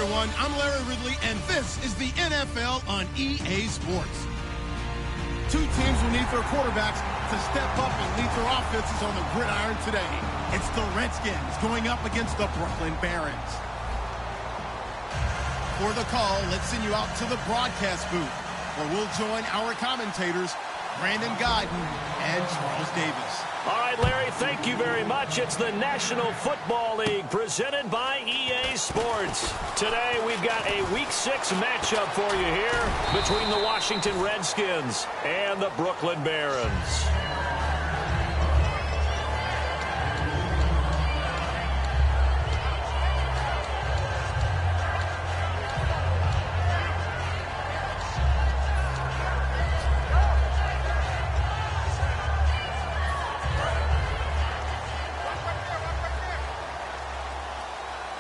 everyone. I'm Larry Ridley, and this is the NFL on EA Sports. Two teams will need their quarterbacks to step up and lead their offenses on the gridiron today. It's the Redskins going up against the Brooklyn Barons. For the call, let's send you out to the broadcast booth, where we'll join our commentators, Brandon Godden and Charles Davis. All right, Larry, thank you very much. It's the National Football League presented by EA Sports. Today, we've got a Week 6 matchup for you here between the Washington Redskins and the Brooklyn Barons.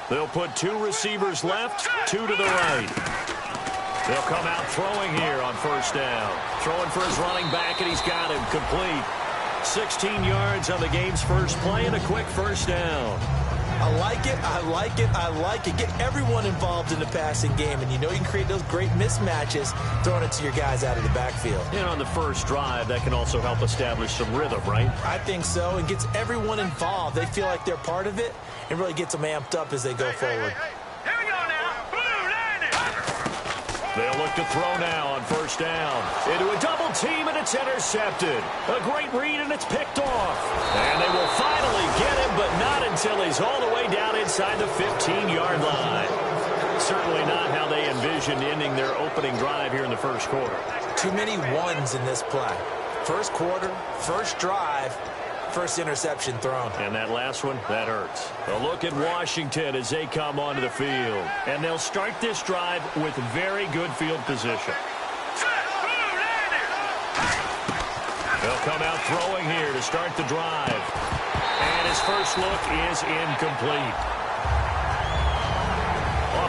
They'll put two receivers left, two to the right. They'll come out throwing here on first down. Throwing for his running back, and he's got him complete. 16 yards on the game's first play and a quick first down. I like it, I like it, I like it. Get everyone involved in the passing game, and you know you can create those great mismatches throwing it to your guys out of the backfield. And on the first drive, that can also help establish some rhythm, right? I think so, and gets everyone involved. They feel like they're part of it, and really gets them amped up as they go forward. Here we go now. Blue landing. They'll look to throw now on first down. Into a double team, and it's intercepted. A great read, and it's picked off. And they will finally get him, but not until he's all the way down inside the 15-yard line. Certainly not how they envisioned ending their opening drive here in the first quarter. Too many ones in this play. First quarter, first drive, first interception thrown. And that last one, that hurts. A look at Washington as they come onto the field. And they'll start this drive with very good field position. They'll come out throwing here to start the drive. And his first look is incomplete.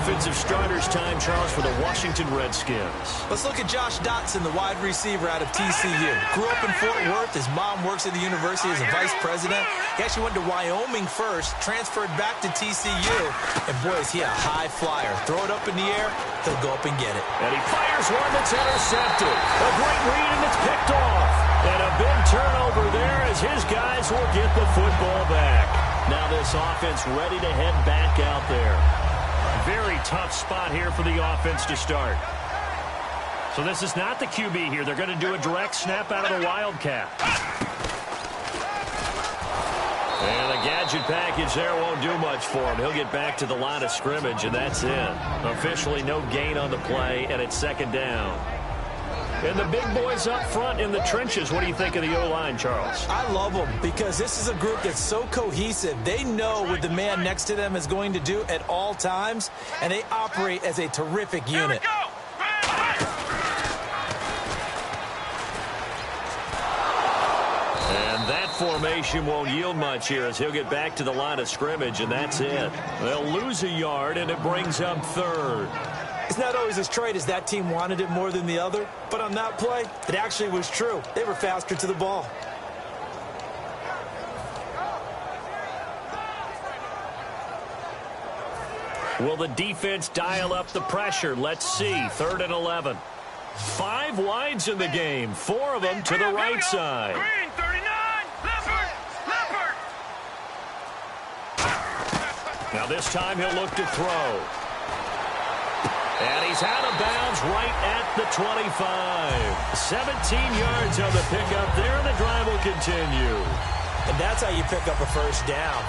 Offensive starters time, Charles, for the Washington Redskins. Let's look at Josh Dotson, the wide receiver out of TCU. Grew up in Fort Worth. His mom works at the university as a vice president. He actually went to Wyoming first, transferred back to TCU. And, boy, is he a high flyer. Throw it up in the air, he'll go up and get it. And he fires one that's intercepted. A great read, and it's picked off. And a big turnover there as his guys will get the football back. Now this offense ready to head back out there. Very tough spot here for the offense to start. So this is not the QB here. They're going to do a direct snap out of the Wildcat. And the gadget package there won't do much for him. He'll get back to the line of scrimmage, and that's it. Officially no gain on the play, and it's second down. And the big boys up front in the trenches. What do you think of the O-line, Charles? I love them because this is a group that's so cohesive. They know what the man next to them is going to do at all times, and they operate as a terrific unit. And that formation won't yield much here as he'll get back to the line of scrimmage, and that's it. They'll lose a yard, and it brings up third. It's not always as straight as that team wanted it more than the other, but on that play, it actually was true. They were faster to the ball. Will the defense dial up the pressure? Let's see. 3rd and 11. 5 wides in the game. 4 of them to the right side. Green, 39, Leopard. Now this time he'll look to throw. And he's out of bounds right at the 25. 17 yards on the pickup there, and the drive will continue. And that's how you pick up a first down.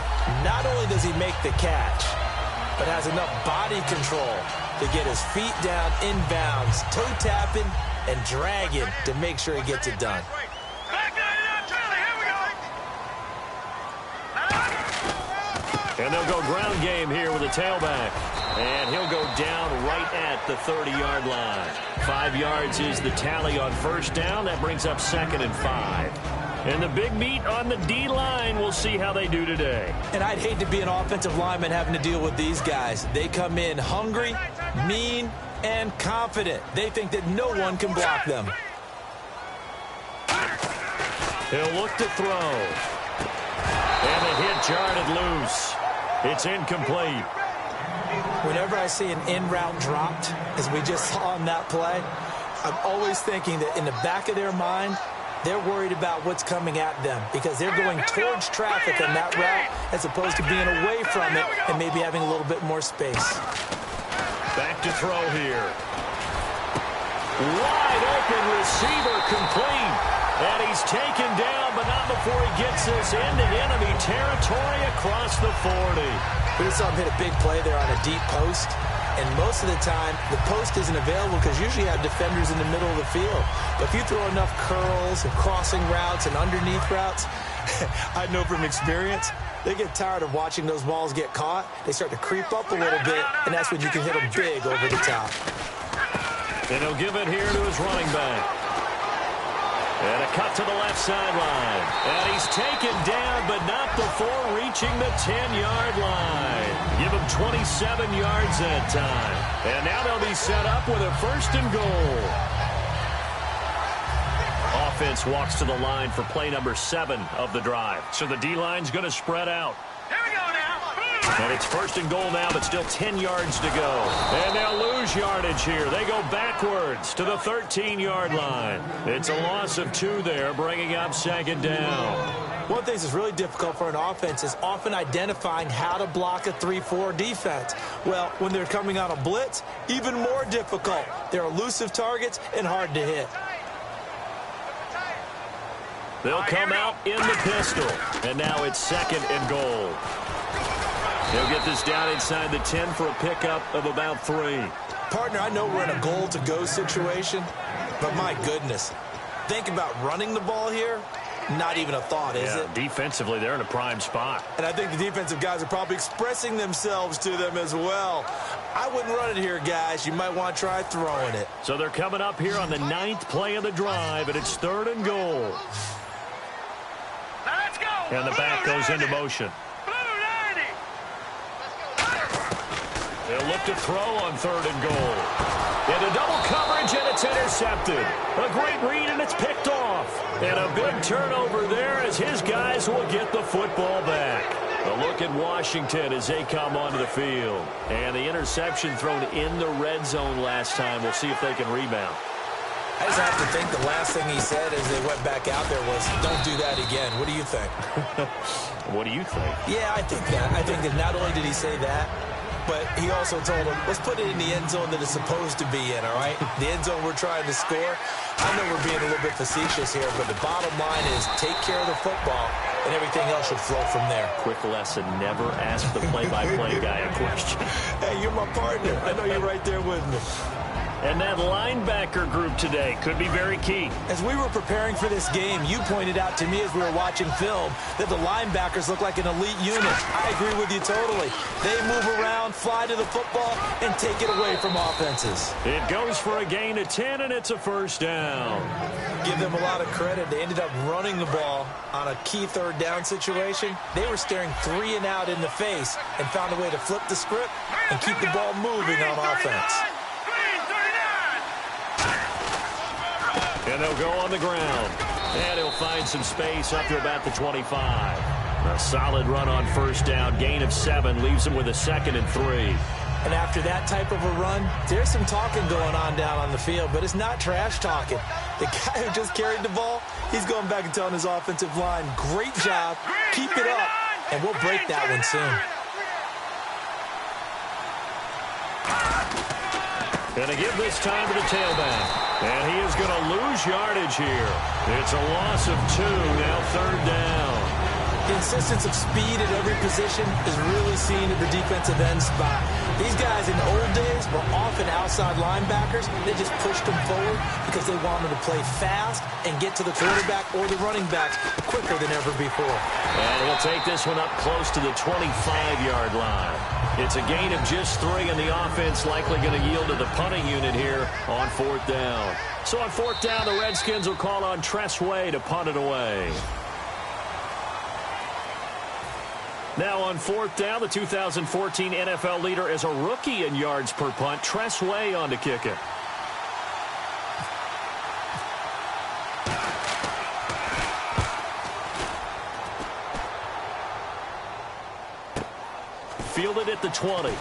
Not only does he make the catch, but has enough body control to get his feet down inbounds, toe tapping and dragging to make sure he gets it done. And they'll go ground game here with a tailback. And he'll go down right at the 30-yard line. 5 yards is the tally on first down. That brings up 2nd and 5. And the big meat on the D-line. We'll see how they do today. And I'd hate to be an offensive lineman having to deal with these guys. They come in hungry, mean, and confident. They think that no one can block them. He'll look to throw. And the hit jarred loose. It's incomplete. Whenever I I see an in route dropped, as we just saw on that play, I'm always thinking that in the back of their mind, they're worried about what's coming at them because they're going towards traffic on that route as opposed to being away from it and maybe having a little bit more space. Back to throw here. Wide open receiver complete. And he's taken down, but not before he gets this into enemy territory across the 40. We just saw him hit a big play there on a deep post. And most of the time, the post isn't available because usually you have defenders in the middle of the field. But if you throw enough curls and crossing routes and underneath routes, I know from experience, they get tired of watching those balls get caught. They start to creep up a little bit, and that's when you can hit them big over the top. And he'll give it here to his running back. And a cut to the left sideline. And he's taken down, but not before reaching the 10-yard line. Give him 27 yards that time. And now they'll be set up with a 1st and goal. Offense walks to the line for play number 7 of the drive. So the D-line's going to spread out. Here we go now. And it's 1st and goal now, but still 10 yards to go. And they'll lose yardage here. They go backwards to the 13-yard line. It's a loss of 2 there, bringing up 2nd down. One of the things that's really difficult for an offense is often identifying how to block a 3-4 defense. Well, when they're coming on a blitz, even more difficult. They're elusive targets and hard to hit. They'll come out in the pistol. And now it's 2nd and goal. They'll get this down inside the 10 for a pickup of about 3. Partner, I know we're in a goal-to-go situation, but my goodness. Think about running the ball here. Not even a thought, is it? Defensively, they're in a prime spot. And I think the defensive guys are probably expressing themselves to them as well. I wouldn't run it here, guys. You might want to try throwing it. So they're coming up here on the 9th play of the drive, and it's 3rd and goal. Now let's go. And the back goes into motion. They'll look to throw on 3rd and goal. Into double coverage, and it's intercepted. A great read, and it's picked off. And a big turnover there as his guys will get the football back. A look at Washington as they come onto the field. And the interception thrown in the red zone last time. We'll see if they can rebound. I just have to think the last thing he said as they went back out there was, don't do that again. What do you think? What do you think? Yeah, I think that. I think that not only did he say that, but he also told him, let's put it in the end zone that it's supposed to be in, all right? The end zone we're trying to score. I know we're being a little bit facetious here, but the bottom line is take care of the football, and everything else should flow from there. Quick lesson, never ask the play-by-play guy a question. Hey, you're my partner. I know you're right there with me. And that linebacker group today could be very key. As we were preparing for this game, you pointed out to me as we were watching film that the linebackers look like an elite unit. I agree with you totally. They move around, fly to the football, and take it away from offenses. It goes for a gain of 10, and it's a 1st down. Give them a lot of credit. They ended up running the ball on a key 3rd down situation. They were staring 3 and out in the face and found a way to flip the script and keep the ball moving on offense. And they'll go on the ground. And he'll find some space up to about the 25. A solid run on 1st down. Gain of 7 leaves him with a 2nd and 3. And after that type of a run, there's some talking going on down on the field, but it's not trash talking. The guy who just carried the ball, he's going back and telling his offensive line, great job, keep it up, and we'll break that one soon. Going to give this time to the tailback. And he is going to lose yardage here. It's a loss of 2, now 3rd down. The insistence of speed at every position is really seen at the defensive end spot. These guys in the old days were often outside linebackers. They just pushed them forward because they wanted to play fast and get to the quarterback or the running backs quicker than ever before. And he'll take this one up close to the 25-yard line. It's a gain of just 3, and the offense likely going to yield to the punting unit here on 4th down. So on 4th down, the Redskins will call on Tressway to punt it away. Now on 4th down, the 2014 NFL leader is a rookie in yards per punt. Tressway on to kick it. Fielded at the 20.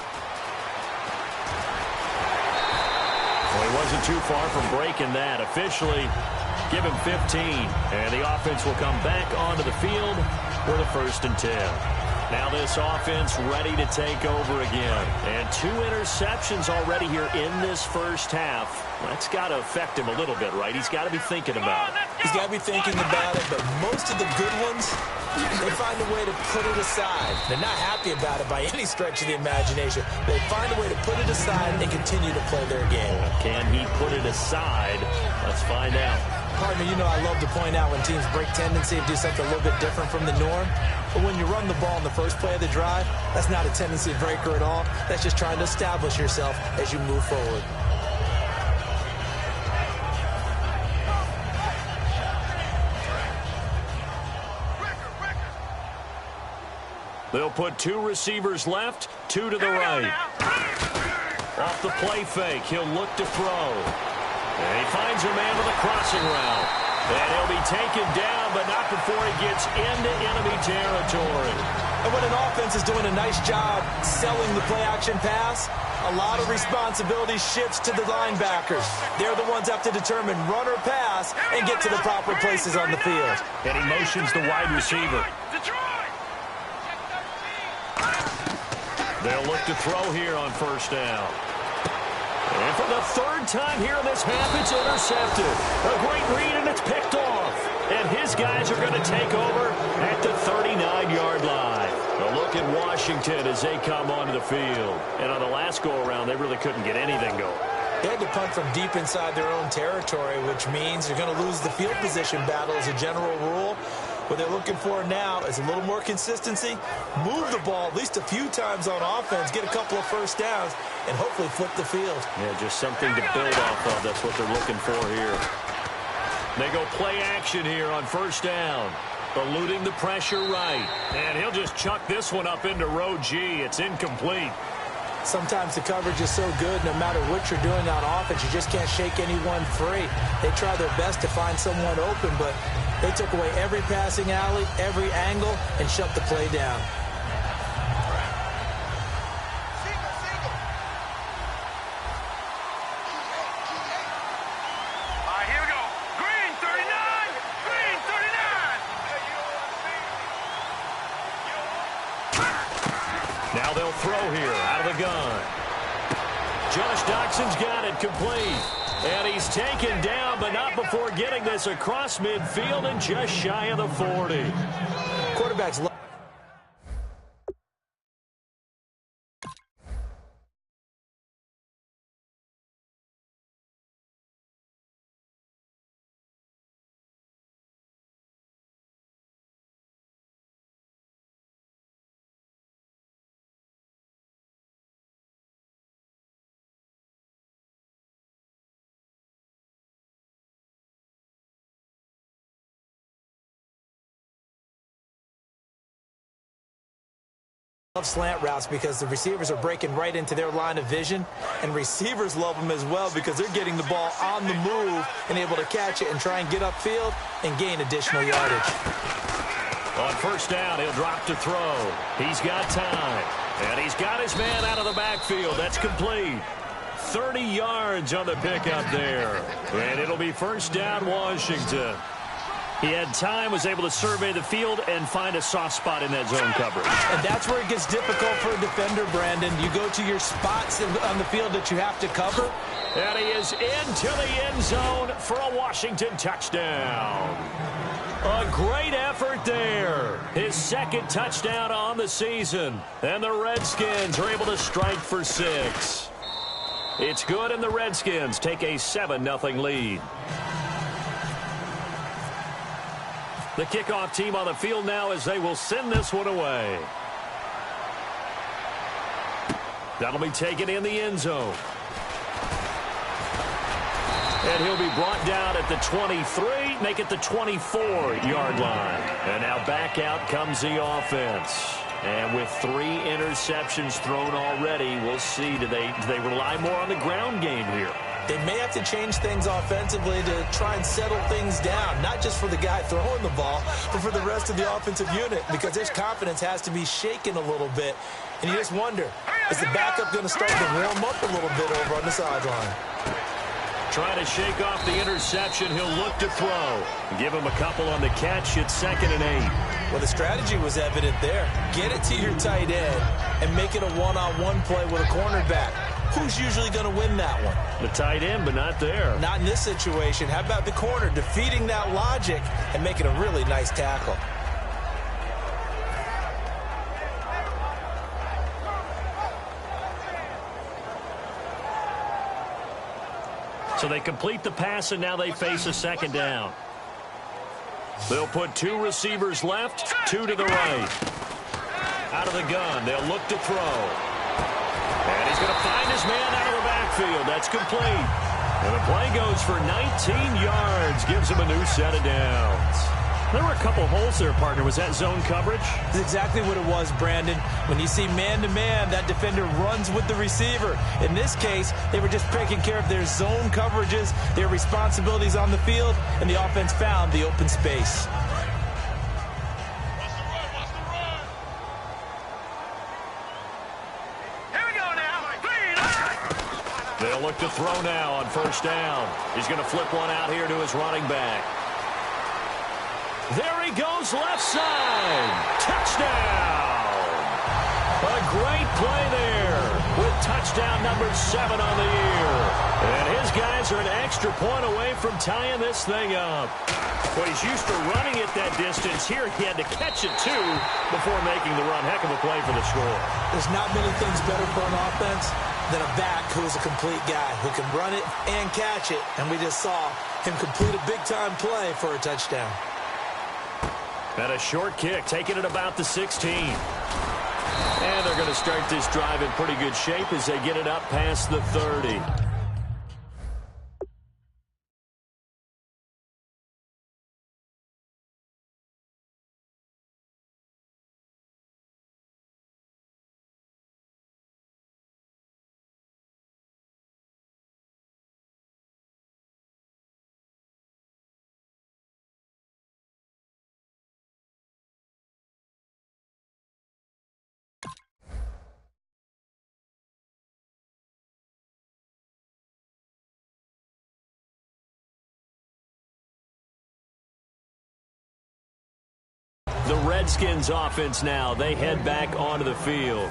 wasn't too far from breaking that. Officially, give him 15. And the offense will come back onto the field for the 1st and 10. Now this offense ready to take over again. And 2 interceptions already here in this first half. That's got to affect him a little bit, right? He's got to be thinking about it. He's got to be thinking about it, but most of the good ones, they find a way to put it aside. They're not happy about it by any stretch of the imagination. They find a way to put it aside and continue to play their game. Can he put it aside? Let's find out. Partner, you know I love to point out when teams break tendency and do something a little bit different from the norm. But when you run the ball in the first play of the drive, that's not a tendency breaker at all. That's just trying to establish yourself as you move forward. They'll put 2 receivers left, 2 to the right. Off the play fake, he'll look to throw. And he finds a man with a crossing route. And he'll be taken down, but not before he gets into enemy territory. And when an offense is doing a nice job selling the play-action pass, a lot of responsibility shifts to the linebackers. They're the ones that have to determine run or pass and get to the proper places on the field. And he motions the wide receiver. They'll look to throw here on 1st down. And for the 3rd time here in this half, it's intercepted. A great read, and it's picked off. And his guys are going to take over at the 39-yard line. A look at Washington as they come onto the field. And on the last go-around, they really couldn't get anything going. They had to punt from deep inside their own territory, which means they're going to lose the field position battle as a general rule. What they're looking for now is a little more consistency, move the ball at least a few times on offense, get a couple of 1st downs, and hopefully flip the field. Yeah, just something to build off of. That's what they're looking for here. They go play action here on 1st down. Eluding the pressure right. And he'll just chuck this one up into row G. It's incomplete. Sometimes the coverage is so good, no matter what you're doing on offense, you just can't shake anyone free. They try their best to find someone open, but they took away every passing alley, every angle, and shut the play down. All right, here we go. Green 39. Green 39. Now they'll throw here out of the gun. Josh Doxson's got it complete. And he's taken down, but not before getting this across midfield and just shy of the 40. Quarterbacks love. Love slant routes because the receivers are breaking right into their line of vision, and receivers love them as well because they're getting the ball on the move and able to catch it and try and get upfield and gain additional yardage. On 1st down, he'll drop to throw. He's got time, and he's got his man out of the backfield. That's complete. 30 yards on the pickup there, and it'll be 1st down Washington. He had time, was able to survey the field and find a soft spot in that zone coverage. And that's where it gets difficult for a defender, Brandon. You go to your spots on the field that you have to cover. And he is into the end zone for a Washington touchdown. A great effort there. His 2nd touchdown on the season. And the Redskins are able to strike for 6. It's good, and the Redskins take a 7-0 lead. The kickoff team on the field now as they will send this one away. That'll be taken in the end zone. And he'll be brought down at the 23, make it the 24-yard line. And now back out comes the offense. And with 3 interceptions thrown already, we'll see, do they rely more on the ground game here? They may have to change things offensively to try and settle things down, not just for the guy throwing the ball, but for the rest of the offensive unit, because their confidence has to be shaken a little bit. And you just wonder, is the backup going to start to warm up a little bit over on the sideline? Trying to shake off the interception. He'll look to throw. Give him a couple on the catch. It's 2nd and 8. Well, the strategy was evident there. Get it to your tight end and make it a one-on-one play with a cornerback. Who's usually going to win that one? The tight end, but not there. Not in this situation. How about the corner defeating that logic and making a really nice tackle? So they complete the pass, and now they face a 2nd down. They'll put 2 receivers left, 2 to the right. Out of the gun, they'll look to throw. And he's going to find his man out of the backfield. That's complete. And the play goes for 19 yards. Gives him a new set of downs. There were a couple holes there, partner. Was that zone coverage? That's exactly what it was, Brandon. When you see man-to-man, that defender runs with the receiver. In this case, they were just taking care of their zone coverages, their responsibilities on the field, and the offense found the open space. They'll look to throw now on 1st down. He's going to flip one out here to his running back. There he goes, left side. Touchdown. A great play there with touchdown number 7 on the year. And his guys are an extra point away from tying this thing up. Well, he's used to running it that distance. Here he had to catch it, too, before making the run. Heck of a play for the score. There's not many things better for an offense than a back who is a complete guy who can run it and catch it. And we just saw him complete a big-time play for a touchdown. And a short kick, taking it about the 16. And they're going to start this drive in pretty good shape as they get it up past the 30. The Redskins offense now. They head back onto the field.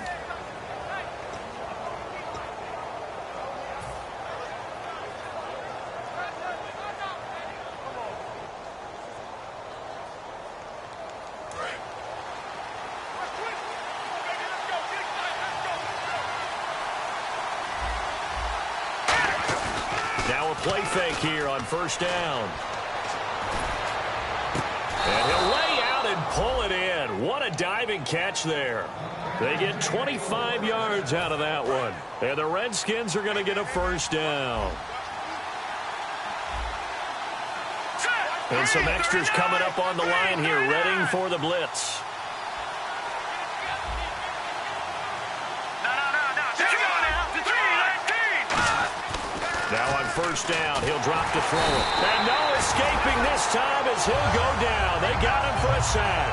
Now a play fake here on 1st down. And he'll lay out and pull it in. What a diving catch there. They get 25 yards out of that one. And the Redskins are going to get a 1st down. And some extras coming up on the line here, readying for the blitz. Now on 1st down, he'll drop to throw it. And no escaping this time as he'll go down. They got him for a sack.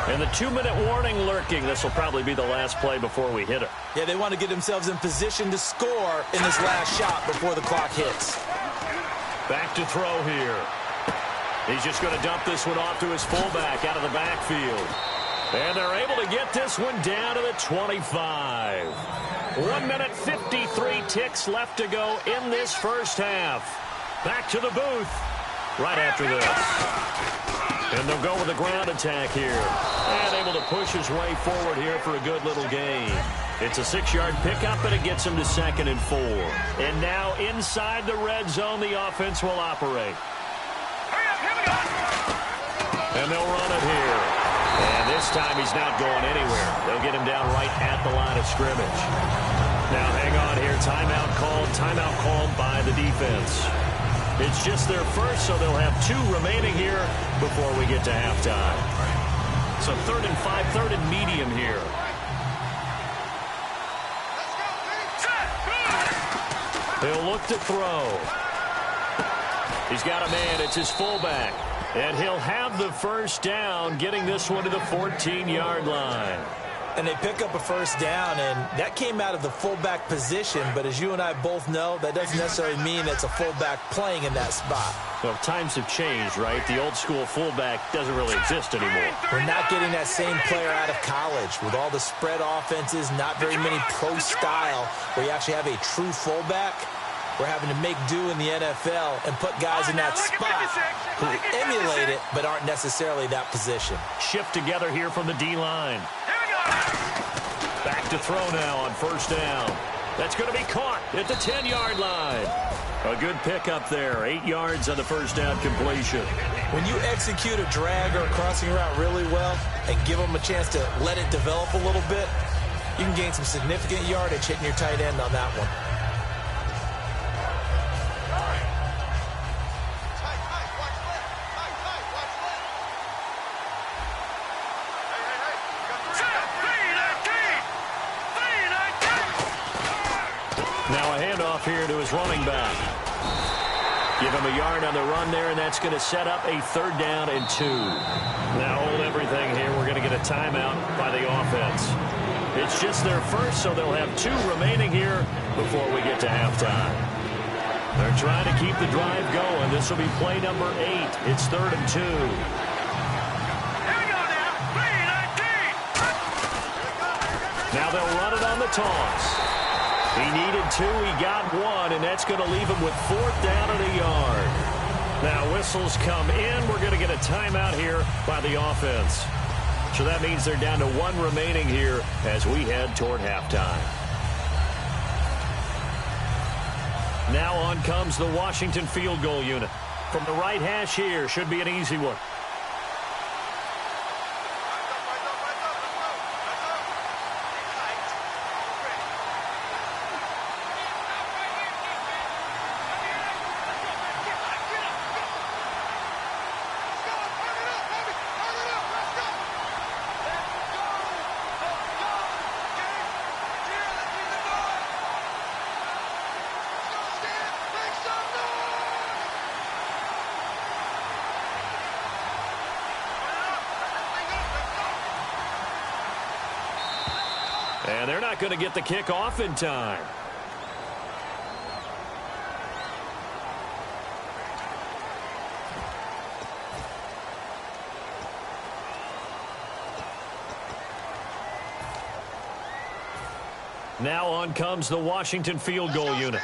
And the 2-minute warning lurking. This will probably be the last play before we hit it. Yeah, they want to get themselves in position to score in this last shot before the clock hits. Back to throw here. He's just going to dump this one off to his fullback out of the backfield. And they're able to get this one down to the 25. 1 minute, 53 ticks left to go in this 1st half. Back to the booth right after this. And they'll go with a ground attack here. And able to push his way forward here for a good little gain. It's a 6-yard pickup, and it gets him to 2nd and 4. And now inside the red zone, the offense will operate. And they'll run it here. And this time he's not going anywhere. They'll get him down right at the line of scrimmage. Now hang on here. Timeout called by the defense. It's just their first, so they'll have 2 remaining here before we get to halftime. So 3rd and 5, 3rd and medium here. They'll look to throw. He's got a man. It's his fullback. And he'll have the first down, getting this one to the 14-yard line. And they pick up a first down, and that came out of the fullback position. But as you and I both know, that doesn't necessarily mean it's a fullback playing in that spot. Well, times have changed, right? The old-school fullback doesn't really exist anymore. We're not getting that same player out of college. With all the spread offenses, not very many pro style where you actually have a true fullback. We're having to make do in the NFL and put guys in that spot who emulate it but aren't necessarily that position. Shift together here from the D-line. Back to throw now on first down. That's going to be caught at the 10-yard line. A good pickup there. 8 yards on the first down completion. When you execute a drag or a crossing route really well and give them a chance to let it develop a little bit, you can gain some significant yardage hitting your tight end on that one. Now a handoff here to his running back. Give him a yard on the run there, and that's going to set up a 3rd down and 2. Now hold everything here. We're going to get a timeout by the offense. It's just their first, so they'll have 2 remaining here before we get to halftime. They're trying to keep the drive going. This will be play number 8. It's 3rd and 2. Here we go now. 3-19. Now they'll run it on the toss. He needed 2, he got 1, and that's going to leave him with 4th down and a yard. Now whistles come in. We're going to get a timeout here by the offense. So that means they're down to 1 remaining here as we head toward halftime. Now on comes the Washington field goal unit. From the right hash here, should be an easy one. And they're not going to get the kick off in time. Now on comes the Washington field goal unit.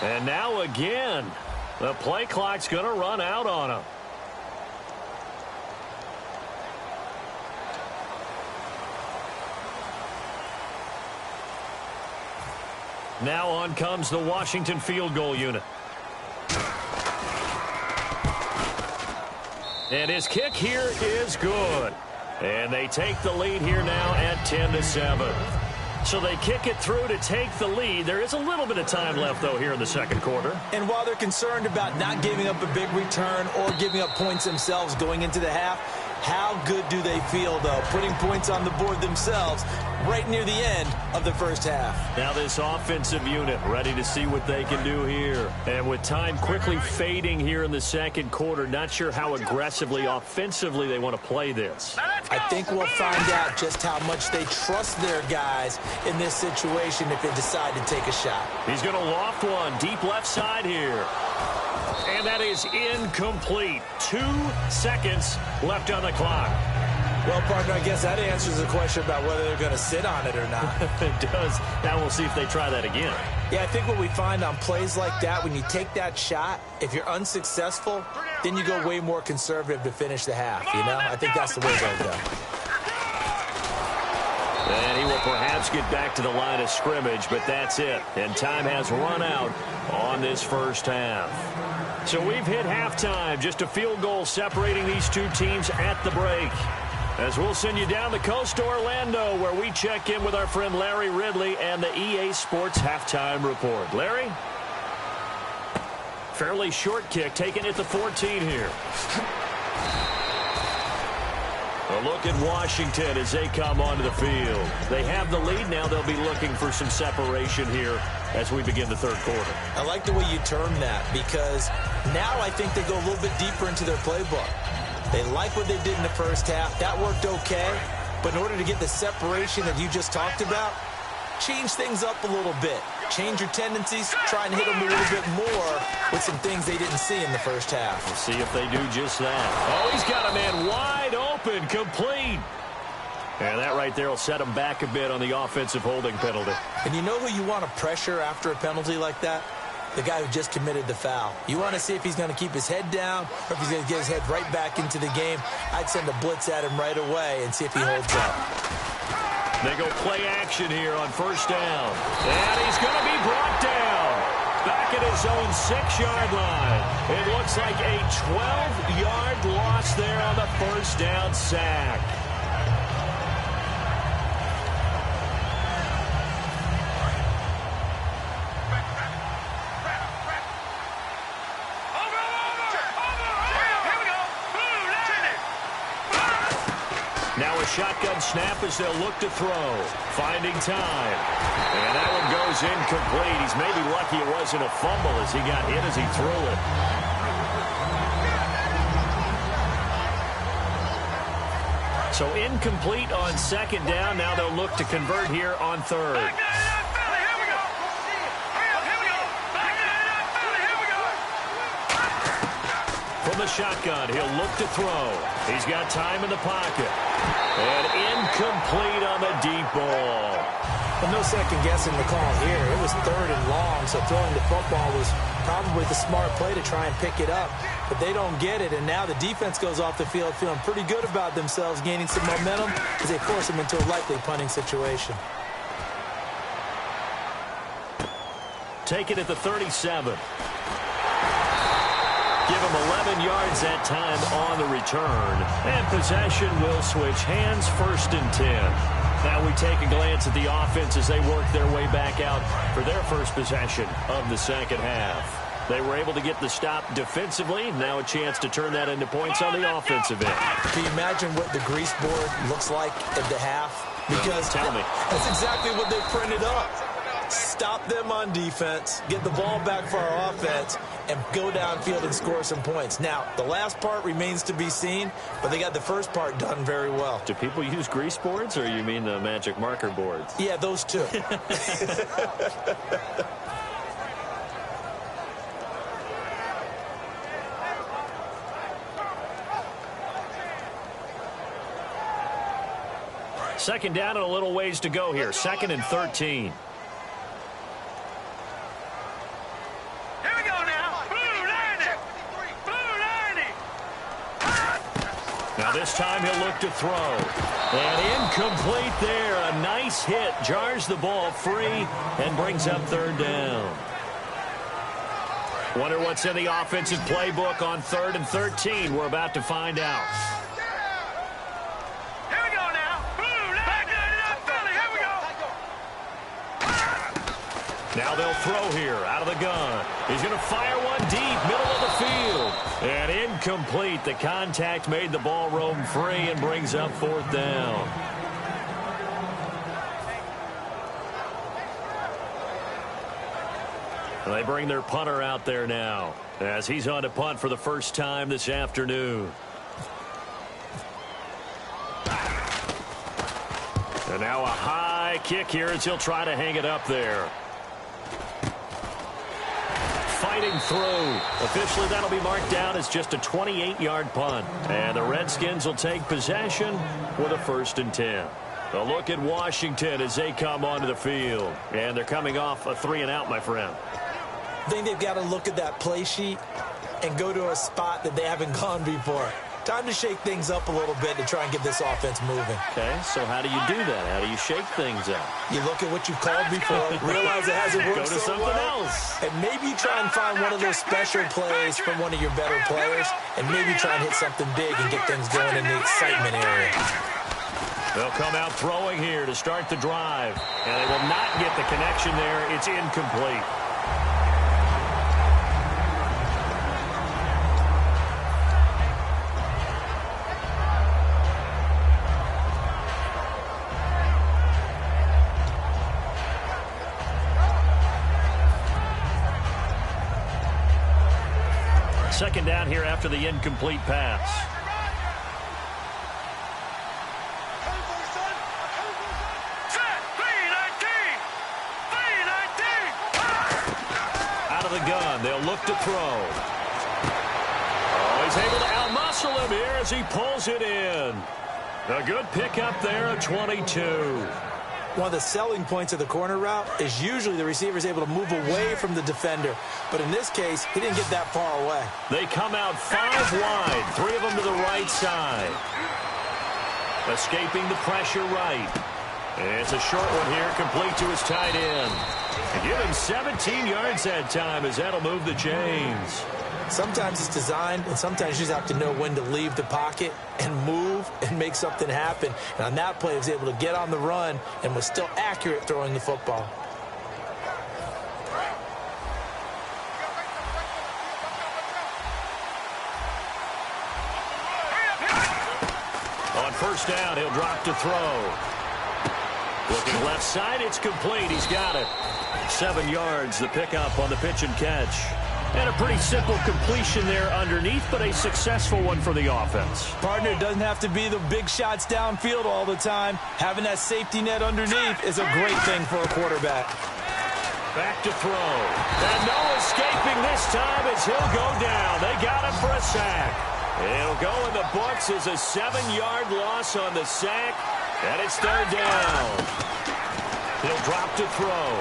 And now again, the play clock's going to run out on him. Now on comes the Washington field goal unit. And his kick here is good. And they take the lead here now at 10-7. So they kick it through to take the lead. There is a little bit of time left, though, here in the second quarter. And while they're concerned about not giving up a big return or giving up points themselves going into the half, how good do they feel, though, putting points on the board themselves right near the end of the first half? Now this offensive unit ready to see what they can do here. And with time quickly fading here in the second quarter, not sure how aggressively, offensively they want to play this. I think we'll find out just how much they trust their guys in this situation if they decide to take a shot. He's going to loft one deep left side here. And that is incomplete. 2 seconds left on the clock. Well, partner, I guess that answers the question about whether they're going to sit on it or not. It does. Now we'll see if they try that again. Yeah, I think what we find on plays like that, when you take that shot, if you're unsuccessful, then you go way more conservative to finish the half, you know? I think that's the way they'll go. And he will perhaps get back to the line of scrimmage, but that's it. And time has run out on this first half. So we've hit halftime. Just a field goal separating these two teams at the break. As we'll send you down the coast to Orlando, where we check in with our friend Larry Ridley and the EA Sports Halftime Report. Larry? Fairly short kick, taken at the 14 here. A look at Washington as they come onto the field. They have the lead. Now they'll be looking for some separation here as we begin the third quarter. I like the way you term that, because now I think they go a little bit deeper into their playbook. They like what they did in the first half. That worked okay. But in order to get the separation that you just talked about, change things up a little bit. Change your tendencies. Try and hit them a little bit more with some things they didn't see in the first half. We'll see if they do just that. Oh, he's got a man wide open, complete. And that right there will set him back a bit on the offensive holding penalty. And you know who you want to pressure after a penalty like that? The guy who just committed the foul. You want to see if he's going to keep his head down or if he's going to get his head right back into the game. I'd send a blitz at him right away and see if he holds up. They go play action here on first down. And he's going to be brought down back at his own 6-yard line. It looks like a 12-yard loss there on the first down sack. Now a shotgun snap as they'll look to throw. Finding time. And that one goes incomplete. He's maybe lucky it wasn't a fumble as he got hit as he threw it. So incomplete on second down. Now they'll look to convert here on third. From the shotgun, he'll look to throw. He's got time in the pocket. And incomplete on the deep ball. Well, no second guessing the call here. It was third and long, so throwing the football was probably the smart play to try and pick it up. But they don't get it, and now the defense goes off the field feeling pretty good about themselves, gaining some momentum as they force them into a likely punting situation. Take it at the 37. Give him 11 yards that time on the return. And possession will switch hands, first and 10. Now we take a glance at the offense as they work their way back out for their first possession of the second half. They were able to get the stop defensively. Now a chance to turn that into points on the offensive end. Can you imagine what the grease board looks like at the half? Because tell me. That's exactly what they printed up. Stop them on defense, get the ball back for our offense, and go downfield and score some points. Now, the last part remains to be seen, but they got the first part done very well. Do people use grease boards, or you mean the magic marker boards? Yeah, those two. Second down and a little ways to go here. Second and 13. Now this time he'll look to throw. And incomplete there. A nice hit. Jars the ball free and brings up third down. Wonder what's in the offensive playbook on 3rd and 13. We're about to find out. Here we go now. Back it up, Philly. Here we go. Now they'll throw here out of the gun. He's going to fire one deep, middle of the field. And incomplete. The contact made the ball roam free and brings up 4th down. They bring their punter out there now as he's on to punt for the first time this afternoon. And now a high kick here as he'll try to hang it up there. Fighting through. Officially, that'll be marked down as just a 28-yard punt. And the Redskins will take possession with a 1st and 10. A look at Washington as they come onto the field. And they're coming off a 3-and-out, my friend. I think they've got to look at that play sheet and go to a spot that they haven't gone before. Time to shake things up a little bit to try and get this offense moving. Okay, so how do you do that? How do you shake things up? You look at what you've called before, realize it hasn't worked Go to something else. and maybe try and find one of those special plays from one of your better players, and maybe try and hit something big and get things going in the excitement area. They'll come out throwing here to start the drive, and they will not get the connection there. It's incomplete. Second down here after the incomplete pass. Out of the gun, they'll look to throw. Oh, he's able to outmuscle him here as he pulls it in. A good pickup there at 22. One of the selling points of the corner route is usually the receiver is able to move away from the defender. But in this case, he didn't get that far away. They come out 5 wide, 3 of them to the right side. Escaping the pressure right. And it's a short one here, complete to his tight end. And give him 17 yards that time as that'll move the chains. Sometimes it's designed, and sometimes you just have to know when to leave the pocket and move and make something happen. And on that play, he was able to get on the run and was still accurate throwing the football. On first down, he'll drop to throw. Looking left side, it's complete. He's got it. 7 yards, the pickup on the pitch and catch. And a pretty simple completion there underneath, but a successful one for the offense. Partner, it doesn't have to be the big shots downfield all the time. Having that safety net underneath is a great thing for a quarterback. Back to throw. And no escaping this time as he'll go down. They got him for a sack. It'll go in the books as a 7-yard loss on the sack. And it's third down. He'll drop to throw.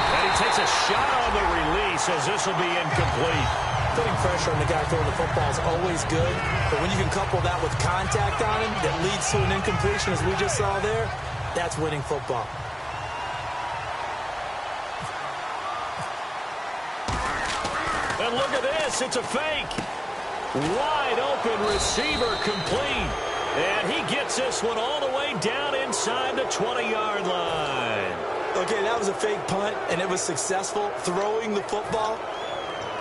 And he takes a shot on the release as this will be incomplete. Putting pressure on the guy throwing the football is always good. But when you can couple that with contact on him that leads to an incompletion, as we just saw there, that's winning football. And look at this. It's a fake. Wide open receiver complete. And he gets this one all the way down inside the 20-yard line. Okay, that was a fake punt, and it was successful throwing the football.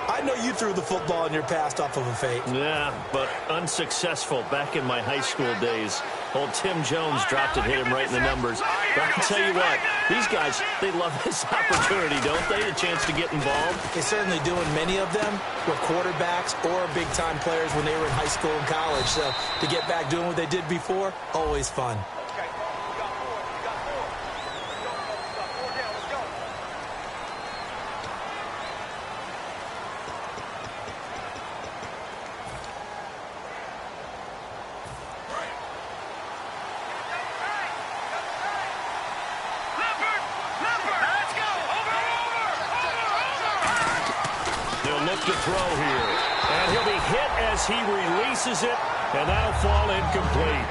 I know you threw the football in your past off of a fake. Yeah, but unsuccessful back in my high school days. Old Tim Jones dropped it, hit him right in the numbers. But I can tell you what, these guys, they love this opportunity, don't they? The chance to get involved. They certainly do, and many of them were quarterbacks or big-time players when they were in high school and college. So to get back doing what they did before, always fun. To throw here. And he'll be hit as he releases it, and that'll fall incomplete.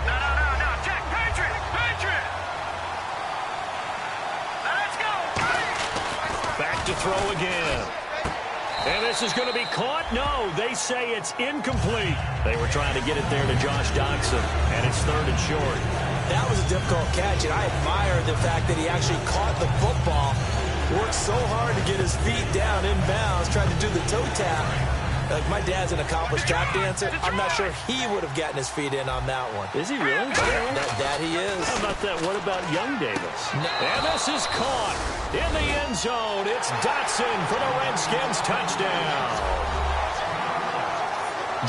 No. Check. Patriot. Let's go. Back to throw again. And this is going to be caught? No, they say it's incomplete. They were trying to get it there to Josh Doctson, and it's third and short. That was a difficult catch, and I admire the fact that he actually caught the football, worked so hard to get his feet down inbounds, tried to do the toe tap. Like, my dad's an accomplished tap dancer. I'm not sure he would have gotten his feet in on that one. Is he really? That he is. How about that? What about young Davis? No. And this is caught in the end zone. It's Dotson for the Redskins touchdown.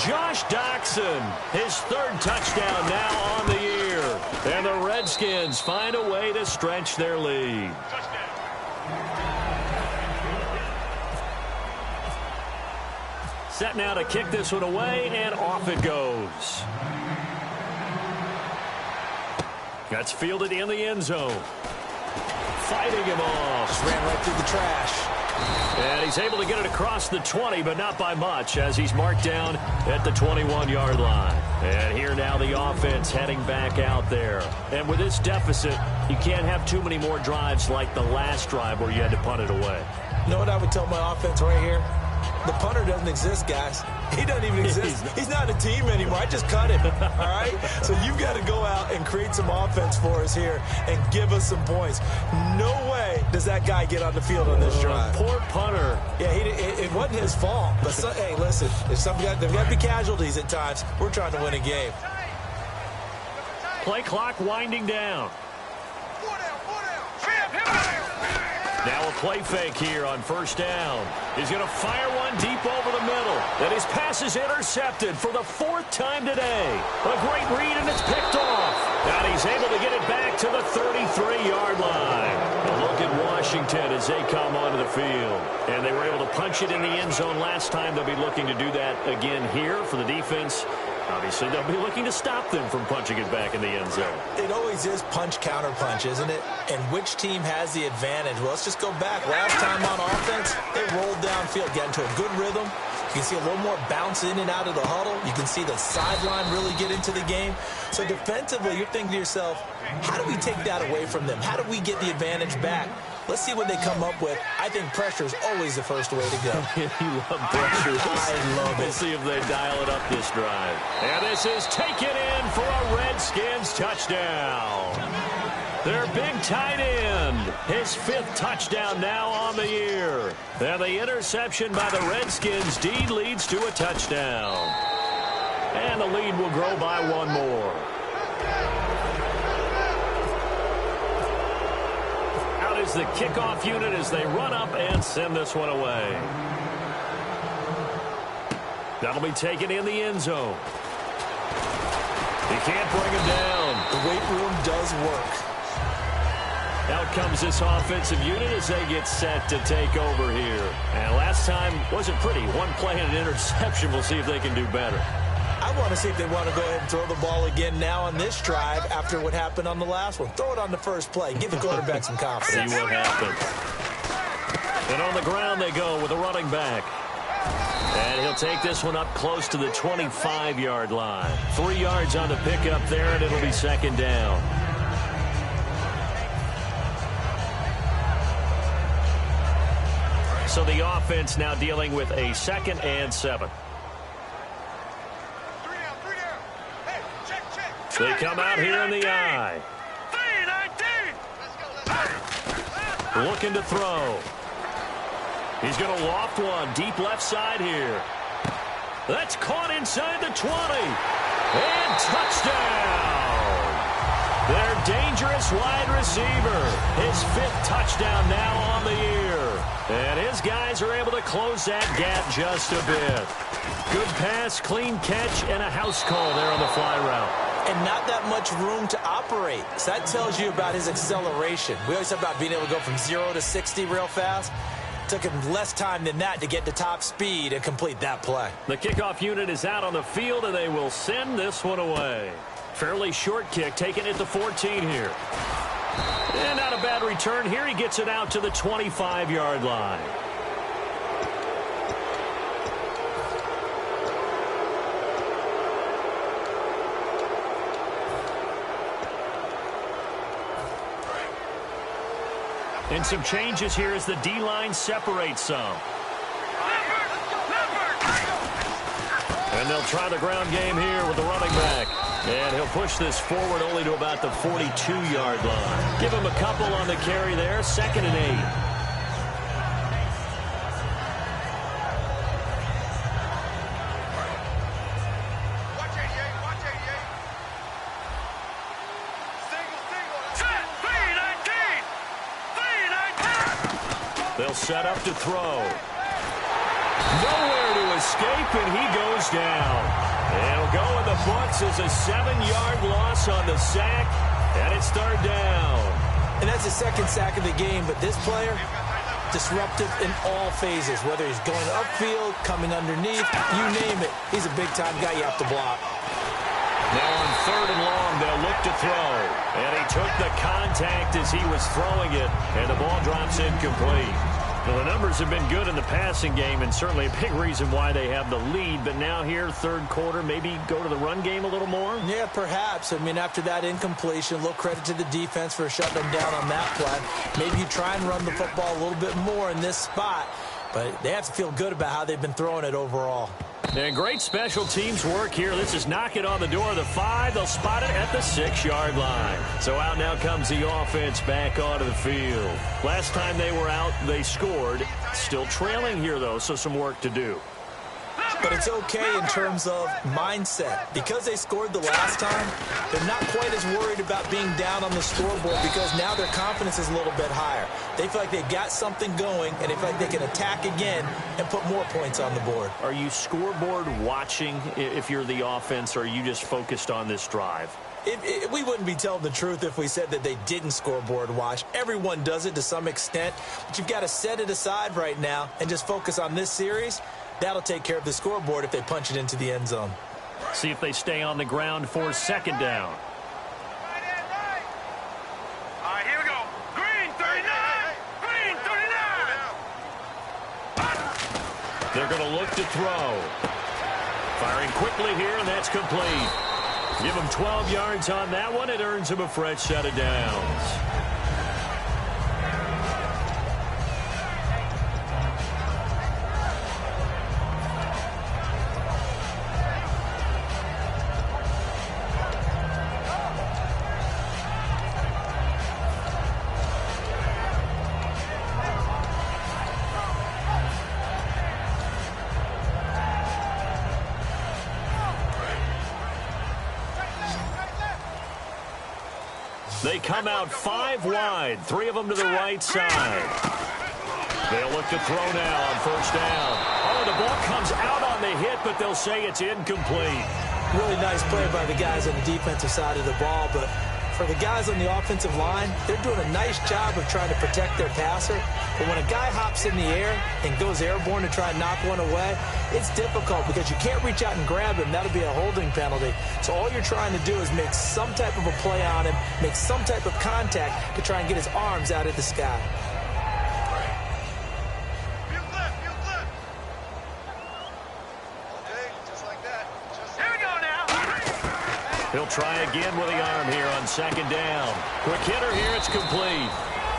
Josh Doctson, his third touchdown now on the year. And the Redskins find a way to stretch their lead. Set now to kick this one away, and off it goes. That's fielded in the end zone. Fighting him off. Just ran right through the trash. And he's able to get it across the 20, but not by much, as he's marked down at the 21-yard line. And here now the offense heading back out there. And with this deficit, you can't have too many more drives like the last drive where you had to punt it away. You know what I would tell my offense right here? The punter doesn't exist, guys. He doesn't even exist. He's not a team anymore. I just cut him, all right? So you've got to go out and create some offense for us here and give us some points. No way does that guy get on the field on this drive. Poor punter. Yeah, it wasn't his fault. But, hey, listen, there's got to be casualties at times. We're trying to win a game. Play clock winding down. Now a play fake here on first down. He's going to fire one deep over the middle. And his pass is intercepted for the 4th time today. A great read, and it's picked off. And he's able to get it back to the 33-yard line. A look at Washington as they come onto the field. And they were able to punch it in the end zone last time. They'll be looking to do that again here for the defense. Obviously, they'll be looking to stop them from punching it back in the end zone. It always is punch-counter-punch, isn't it? And which team has the advantage? Well, let's just go back. Last time on offense, they rolled downfield, got into a good rhythm. You can see a little more bounce in and out of the huddle. You can see the sideline really get into the game. So defensively, you're thinking to yourself, how do we take that away from them? How do we get the advantage back? Let's see what they come up with. I think pressure is always the first way to go. You love pressure. I love it. We'll see if they dial it up this drive. And this is taken in for a Redskins touchdown. Their big tight end, his 5th touchdown now on the year. And the interception by the Redskins deed leads to a touchdown. And the lead will grow by 1 more. Out is the kickoff unit as they run up and send this one away. That'll be taken in the end zone. He can't bring him down. The weight room does work. Out comes this offensive unit as they get set to take over here. And last time wasn't pretty. 1 play and an interception. We'll see if they can do better. I want to see if they want to go ahead and throw the ball again now on this drive after what happened on the last one. Throw it on the first play. Give the quarterback some confidence. See what happens. And on the ground they go with a running back. And he'll take this one up close to the 25-yard line. 3 yards on the pickup there, and it'll be 2nd down. So the offense now dealing with a 2nd and 7. They come out here in the I. Looking to throw. He's going to loft one deep left side here. That's caught inside the 20. And touchdown. Their dangerous wide receiver. His 5th touchdown now on the year. And his guys are able to close that gap just a bit. Good pass, clean catch, and a house call there on the fly route. And not that much room to operate. So that tells you about his acceleration. We always talk about being able to go from 0 to 60 real fast. Took him less time than that to get to top speed and complete that play. The kickoff unit is out on the field, and they will send this one away. Fairly short kick, taken at the 14 here. And not a bad return here. He gets it out to the 25-yard line. And some changes here as the D-line separates some. And they'll try the ground game here with the running back. And he'll push this forward only to about the 42-yard line. Give him a couple on the carry there. 2nd and 8. They'll set up to throw. Nowhere to escape, and he goes down. And it'll go in the books as a 7-yard loss on the sack, and it's 3rd down. And that's the 2nd sack of the game, but this player, disruptive in all phases, whether he's going upfield, coming underneath, you name it. He's a big-time guy you have to block. Now on 3rd and long, they'll look to throw. And he took the contact as he was throwing it, and the ball drops incomplete. Well, the numbers have been good in the passing game, and certainly a big reason why they have the lead. But now here, 3rd quarter, maybe go to the run game a little more? Yeah, perhaps. I mean, after that incompletion, a little credit to the defense for shutting them down on that play. Maybe you try and run the football a little bit more in this spot. But they have to feel good about how they've been throwing it overall. And great special teams work here. This is knocking on the door of the 5. They'll spot it at the 6-yard line. So out now comes the offense back onto the field. Last time they were out, they scored. Still trailing here, though, so some work to do. But it's okay in terms of mindset. Because they scored the last time, they're not quite as worried about being down on the scoreboard because now their confidence is a little bit higher. They feel like they've got something going, and they feel like they can attack again and put more points on the board. Are you scoreboard watching if you're the offense, or are you just focused on this drive? We wouldn't be telling the truth if we said that they didn't scoreboard watch. Everyone does it to some extent, but you've got to set it aside right now and just focus on this series. That'll take care of the scoreboard if they punch it into the end zone. See if they stay on the ground for 2nd down. All right, here we go. Green 39. Green 39. They're going to look to throw. Firing quickly here, and that's complete. Give them 12 yards on that one. It earns them a fresh set of downs. They come out 5 wide, 3 of them to the right side. They'll look to throw now on 1st down. Oh, the ball comes out on the hit, but they'll say it's incomplete. Really nice play by the guys on the defensive side of the ball, but for the guys on the offensive line, they're doing a nice job of trying to protect their passer. But when a guy hops in the air and goes airborne to try and knock one away, it's difficult because you can't reach out and grab him. That'll be a holding penalty. So all you're trying to do is make some type of a play on him, make some type of contact to try and get his arms out of the sky. He'll try again with the arm here on 2nd down. Quick hitter here, it's complete.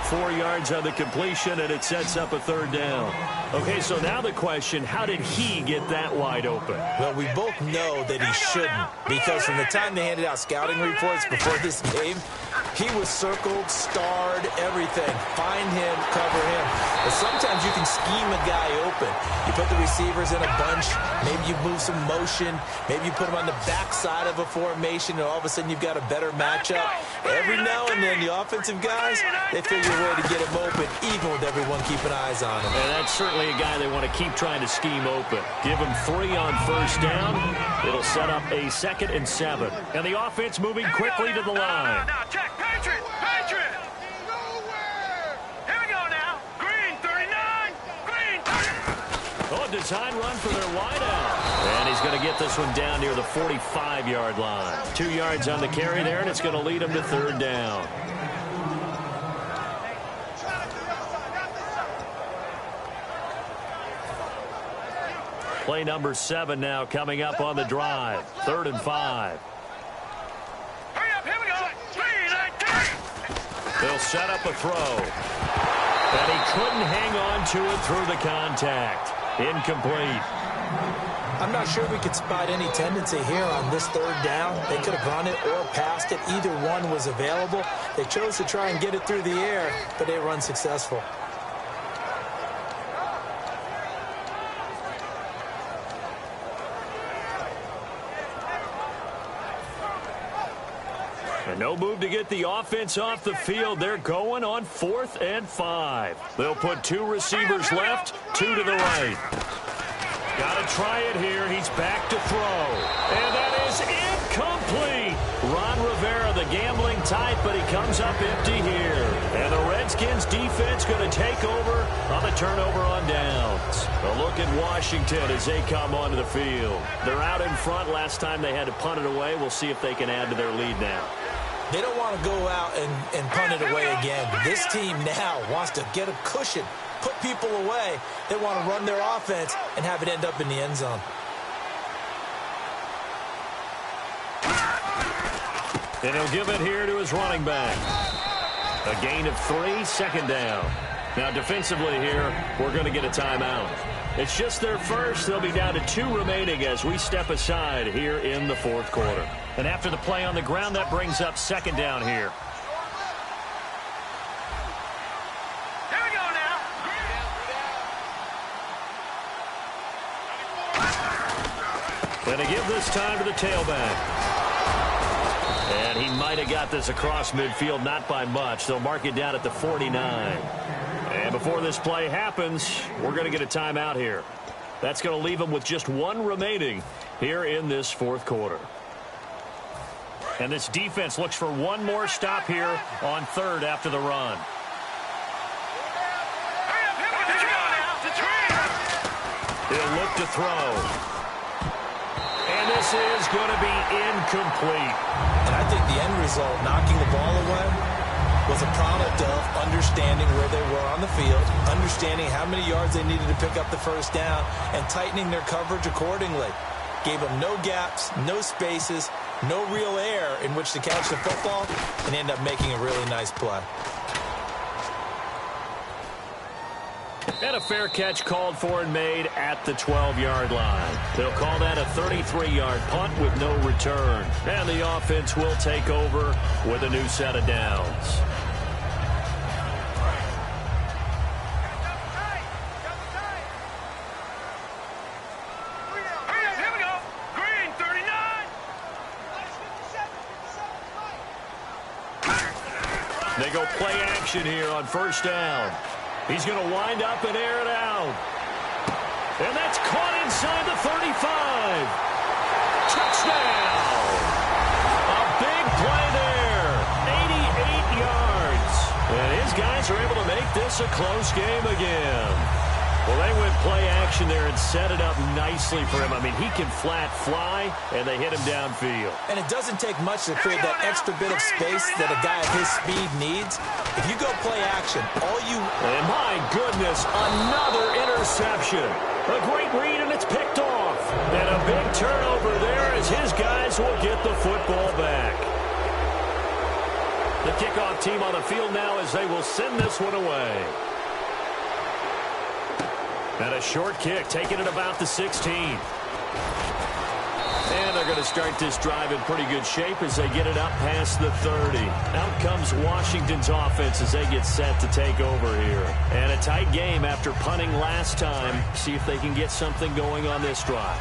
4 yards on the completion, and it sets up a 3rd down. Okay, so now the question, how did he get that wide open? Well, we both know that he shouldn't, because from the time they handed out scouting reports before this game, he was circled, starred, everything. Find him, cover him. But sometimes you can scheme a guy open. You put the receivers in a bunch. Maybe you move some motion. Maybe you put them on the backside of a formation, and all of a sudden you've got a better matchup. Every now and then, the offensive guys, they figure a way to get him open, even with everyone keeping eyes on him. And that's certainly a guy they want to keep trying to scheme open. Give him 3 on 1st down. It'll set up a 2nd and 7. And the offense moving quickly to the line. Now, check. Patriot! Patriot! Here we go now. Green 39. Green 39. Oh, design run for their wideout. And he's going to get this one down near the 45-yard line. 2 yards on the carry there, and it's going to lead him to 3rd down. Play number 7 now coming up on the drive. 3rd and 5. Hurry up, here we go. 3, 19. They'll set up a throw. And he couldn't hang on to it through the contact. Incomplete. I'm not sure we could spot any tendency here on this 3rd down. They could have run it or passed it. Either one was available. They chose to try and get it through the air, but they were unsuccessful. And no move to get the offense off the field. They're going on 4th and 5. They'll put 2 receivers left, 2 to the right. Got to try it here. He's back to throw. And that is incomplete. Ron Rivera, the gambling type, but he comes up empty here. And the Redskins defense defense going to take over on the turnover on downs. A look at Washington as they come onto the field. They're out in front. Last time they had to punt it away. We'll see if they can add to their lead now. They don't want to go out and punt it away again. This team now wants to get a cushion, put people away. They want to run their offense and have it end up in the end zone. And he'll give it here to his running back. A gain of 3, second down. Now defensively here, we're going to get a timeout. It's just their first. They'll be down to 2 remaining as we step aside here in the fourth quarter. And after the play on the ground, that brings up second down here. Here we go now. And to give this time to the tailback. And he might have got this across midfield, not by much. They'll mark it down at the 49. And before this play happens, we're going to get a timeout here. That's going to leave them with just 1 remaining here in this fourth quarter. And this defense looks for one more stop here on third after the run. He'll look to throw. And this is going to be incomplete. And I think the end result, knocking the ball away, was a product of understanding where they were on the field, understanding how many yards they needed to pick up the first down, and tightening their coverage accordingly. Gave them no gaps, no spaces, no real air in which to catch the football, and end up making a really nice play. And a fair catch called for and made at the 12-yard line. They'll call that a 33-yard punt with no return. And the offense will take over with a new set of downs. Here we go. Green 39. They go play action here on first down. He's going to wind up and air it out. And that's caught inside the 35. Touchdown. A big play there. 88 yards. And his guys are able to make this a close game again. Well, they went play action there and set it up nicely for him. I mean, he can flat fly, and they hit him downfield. And it doesn't take much to create that extra bit of space that a guy of his speed needs. If you go play action, And my goodness, another interception. A great read, and it's picked off. And a big turnover there as his guys will get the football back. The kickoff team on the field now as they will send this one away. And a short kick, taking it about the 16. And they're going to start this drive in pretty good shape as they get it up past the 30. Out comes Washington's offense as they get set to take over here. And a tight game after punting last time. See if they can get something going on this drive.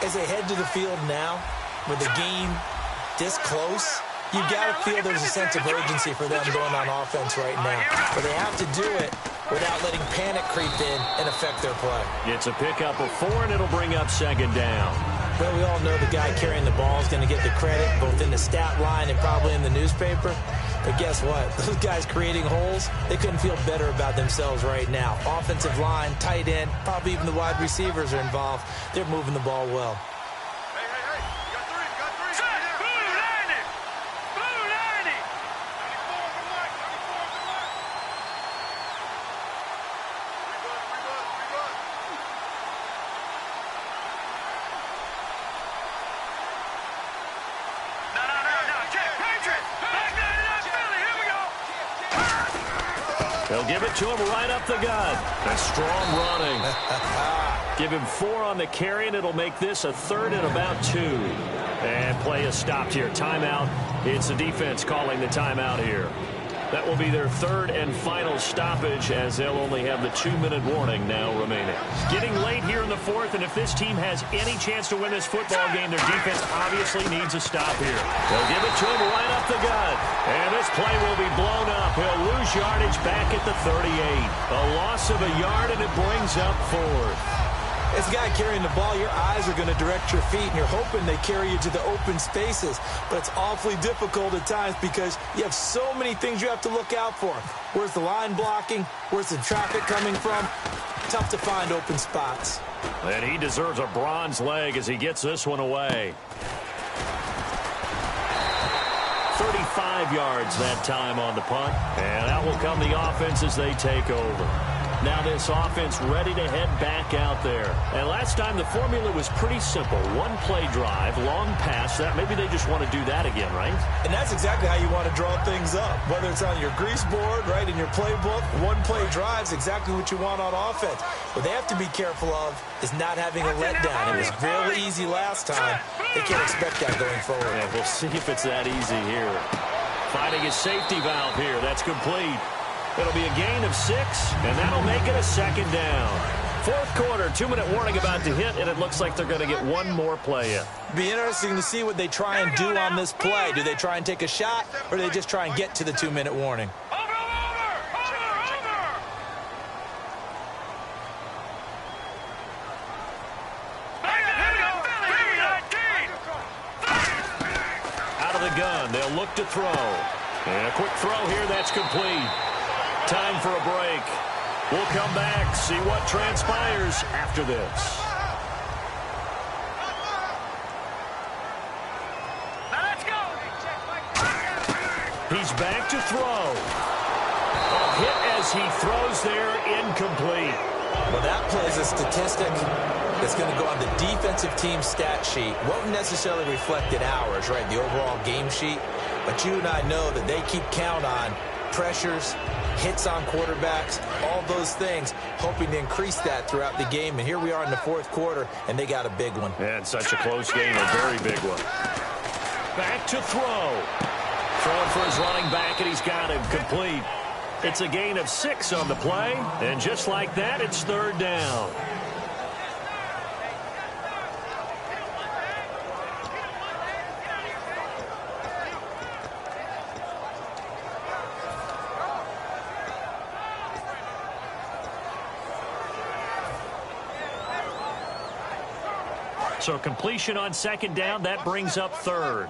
as they head to the field now, with the game this close, you got to feel there's a sense of urgency for them going on offense right now. But they have to do it without letting panic creep in and affect their play. It's a pickup of 4, and it'll bring up second down. Well, we all know the guy carrying the ball is going to get the credit, both in the stat line and probably in the newspaper. But guess what? Those guys creating holes, they couldn't feel better about themselves right now. Offensive line, tight end, probably even the wide receivers are involved. They're moving the ball well. They'll give it to him right up the gut. That's strong running. Give him 4 on the carry, and it'll make this a 3rd and about 2. And play is stopped here. Timeout. It's the defense calling the timeout here. That will be their 3rd and final stoppage, as they'll only have the 2-minute warning now remaining. Getting late here in the 4th, and if this team has any chance to win this football game, their defense obviously needs a stop here. They'll give it to him right up the gut. And this play will be blown up. He'll lose yardage back at the 38. A loss of a yard, and it brings up 4th. As a guy carrying the ball, your eyes are going to direct your feet, and you're hoping they carry you to the open spaces. But it's awfully difficult at times because you have so many things you have to look out for. Where's the line blocking? Where's the traffic coming from? Tough to find open spots. And he deserves a bronze leg as he gets this one away. 35 yards that time on the punt. And out will come the offense as they take over. Now this offense ready to head back out there. And last time the formula was pretty simple. One play drive, long pass. That maybe they just want to do that again, right? And that's exactly how you want to draw things up. Whether it's on your grease board, right, in your playbook, one play drive is exactly what you want on offense. What they have to be careful of is not having a letdown. It was real easy last time. They can't expect that going forward. Yeah, we'll see if it's that easy here. Finding his safety valve here. That's complete. It'll be a gain of 6, and that'll make it a second down. Fourth quarter, 2-minute warning about to hit, and it looks like they're going to get one more play in. Be interesting to see what they try and do on this play. Do they try and take a shot, or do they just try and get to the 2-minute warning? Out of the gun, they'll look to throw. And a quick throw here, that's complete. Time for a break. We'll come back, see what transpires after this. Now let's go. He's back to throw. A hit as he throws there, incomplete. Well, that plays a statistic that's going to go on the defensive team stat sheet. Won't necessarily reflect in ours, right, the overall game sheet. But you and I know that they keep count on pressures, hits on quarterbacks, all those things, hoping to increase that throughout the game. And here we are in the fourth quarter, and they got a big one. And such a close game, a very big one. Back to throw. Throwing for his running back, and he's got him complete. It's a gain of 6 on the play, and just like that, it's third down. So completion on second down, that brings up third.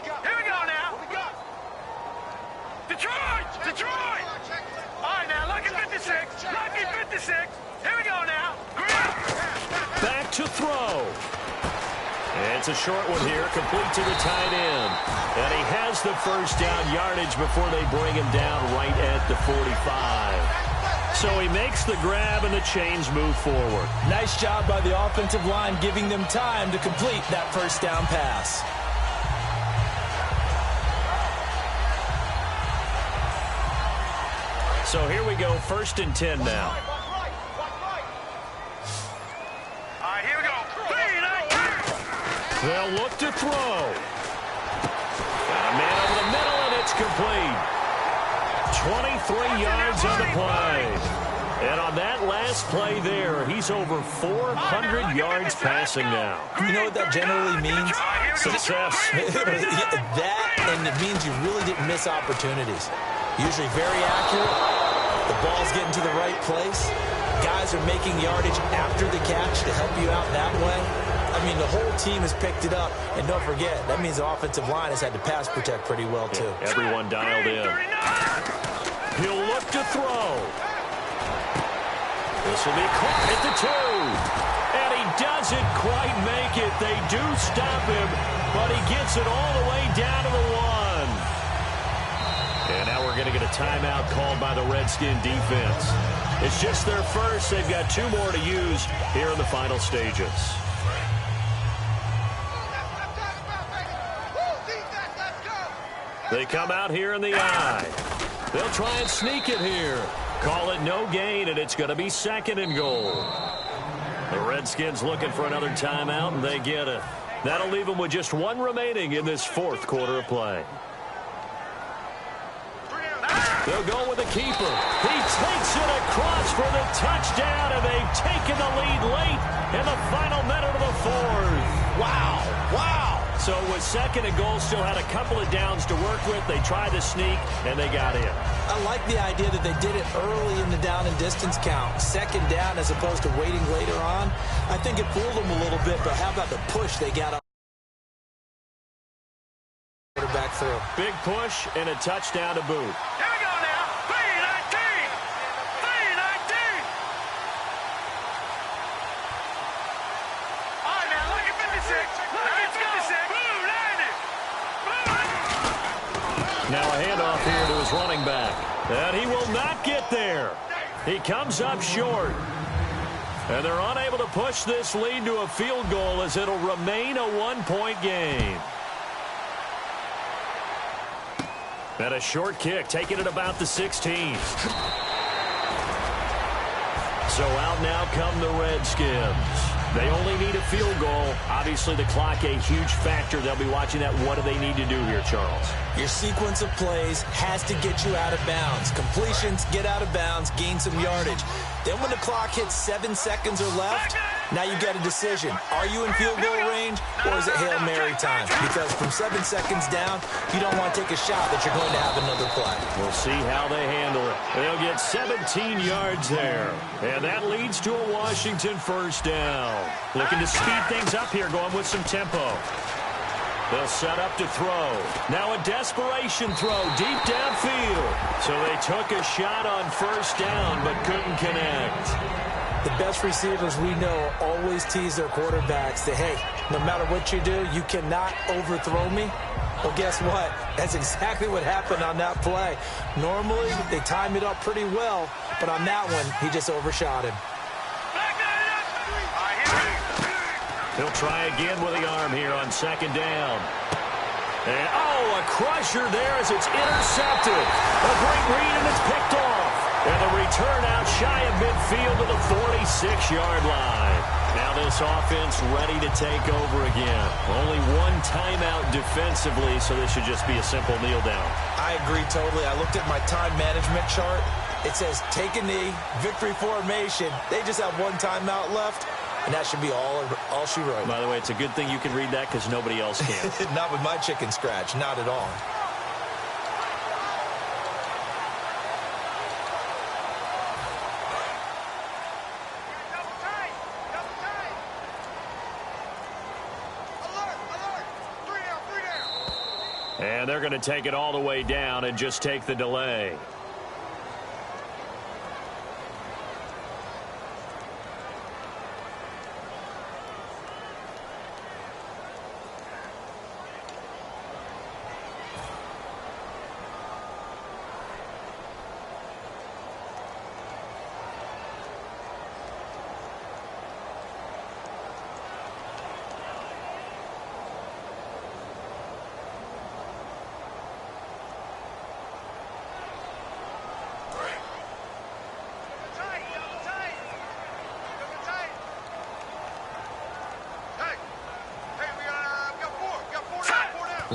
Here we go now. Detroit! Detroit! All right, now, lucky 56. Lucky 56. Here we go now. Back to throw. And it's a short one here, complete to the tight end. And he has the first down yardage before they bring him down right at the 45. So he makes the grab and the chains move forward. Nice job by the offensive line giving them time to complete that first down pass. So here we go, 1st and 10 now. All right, here we go. They'll look to throw. Got a man over the middle, and it's complete. 23 yards on the play. And on that last play there, he's over 400 yards passing now. You know what that generally means? Success. That, and it means you really didn't miss opportunities. Usually very accurate. The ball's getting to the right place. Guys are making yardage after the catch to help you out that way. I mean, the whole team has picked it up. And don't forget, that means the offensive line has had to pass protect pretty well, too. Yeah, everyone dialed in. He'll look to throw. This will be caught at the 2. And he doesn't quite make it. They do stop him, but he gets it all the way down to the 1. And now we're going to get a timeout called by the Redskin defense. It's just their first. They've got 2 more to use here in the final stages. They come out here in the eye. They'll try and sneak it here. Call it no gain, and it's going to be 2nd and goal. The Redskins looking for another timeout, and they get it. That'll leave them with just 1 remaining in this 4th quarter of play. They'll go with the keeper. He takes it across for the touchdown, and they've taken the lead late in the final minute of the 4th. Wow. Wow. So with second and goal, still had a couple of downs to work with. They tried to sneak, and they got in. I like the idea that they did it early in the down and distance count. Second down as opposed to waiting later on. I think it fooled them a little bit, but how about the push they got on quarterback through? Big push and a touchdown to boot. Here we go now. 3-19. 3-19. All right, now look at 56. Look at 56. Blue 90. Now a handoff here to his running back. And he will not get there. He comes up short. And they're unable to push this lead to a field goal as it'll remain a one-point game. And a short kick, taking it about the 16. So out now come the Redskins. They only need a field goal. Obviously, the clock a huge factor. They'll be watching that. What do they need to do here, Charles? Your sequence of plays has to get you out of bounds. Completions, get out of bounds, gain some yardage. Then when the clock hits 7 seconds or left, now you've got a decision. Are you in field goal range, or is it Hail Mary time? Because from 7 seconds down, you don't want to take a shot that you're going to have another play. We'll see how they handle it. They'll get 17 yards there. And that leads to a Washington first down. Looking to speed things up here, going with some tempo. They'll set up to throw. Now a desperation throw deep downfield. So they took a shot on first down but couldn't connect. The best receivers we know always tease their quarterbacks that, hey, no matter what you do, you cannot overthrow me. Well, guess what? That's exactly what happened on that play. Normally, they time it up pretty well, but on that one, he just overshot him. He'll try again with the arm here on second down. And, oh, a crusher there as it's intercepted. A great read, and it's picked off. And the return out shy of midfield to the 46-yard line. Now this offense ready to take over again. Only one timeout defensively, so this should just be a simple kneel down. I agree totally. I looked at my time management chart. It says take a knee, victory formation. They just have one timeout left. And that should be all she wrote. By the way, it's a good thing you can read that because nobody else can. Not with my chicken scratch. Not at all. Double tight. Double tight. Alert. Alert. 3 down. 3 down. And they're going to take it all the way down and just take the delay.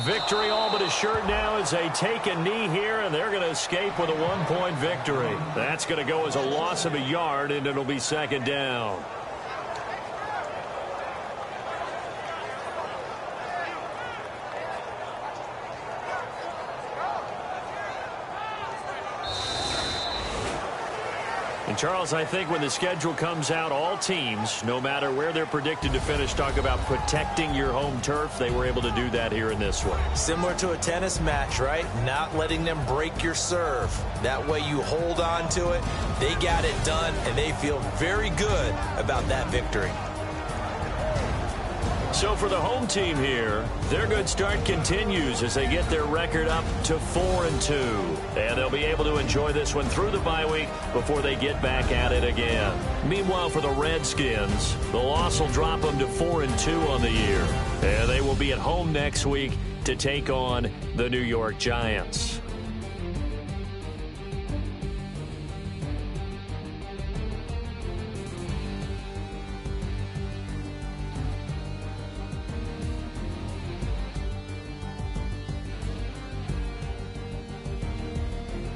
Victory all but assured now as they take a knee here, and they're going to escape with a one-point victory. That's going to go as a loss of a yard, and it'll be second down. And Charles, I think when the schedule comes out, all teams, no matter where they're predicted to finish, talk about protecting your home turf. They were able to do that here in this one. Similar to a tennis match, right? Not letting them break your serve. That way you hold on to it. They got it done, and they feel very good about that victory. So for the home team here, their good start continues as they get their record up to 4-2. And they'll be able to enjoy this one through the bye week before they get back at it again. Meanwhile, for the Redskins, the loss will drop them to 4-2 on the year. And they will be at home next week to take on the New York Giants.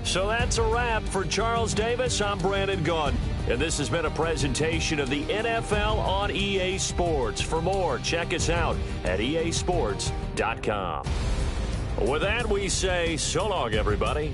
So that's a wrap for Charles Davis. I'm Brandon Gaudin. And this has been a presentation of the NFL on EA Sports. For more, check us out at easports.com. With that, we say so long, everybody.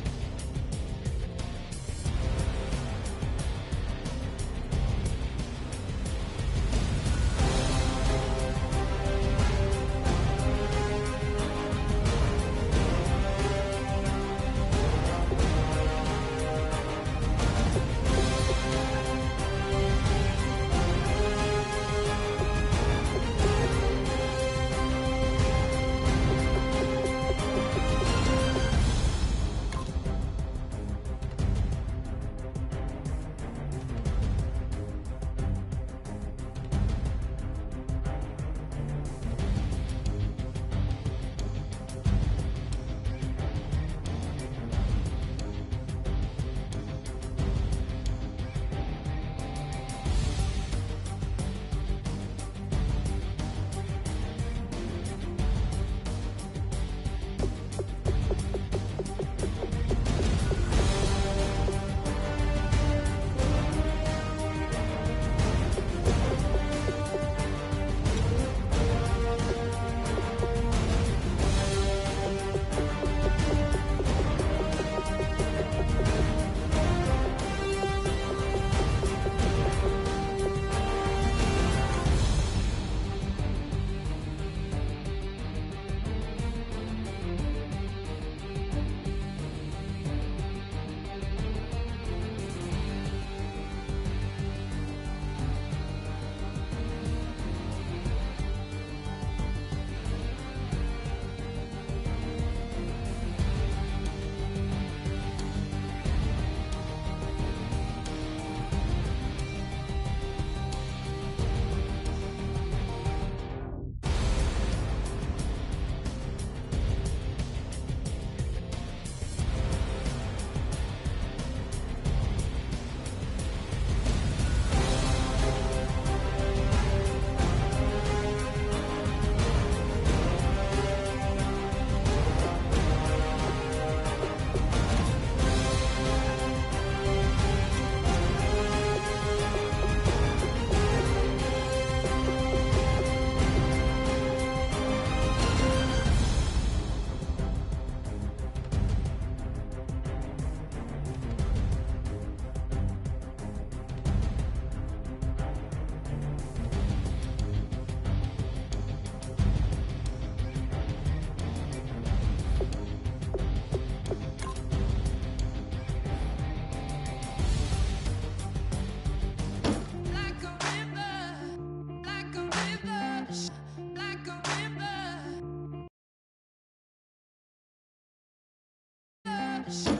Yes.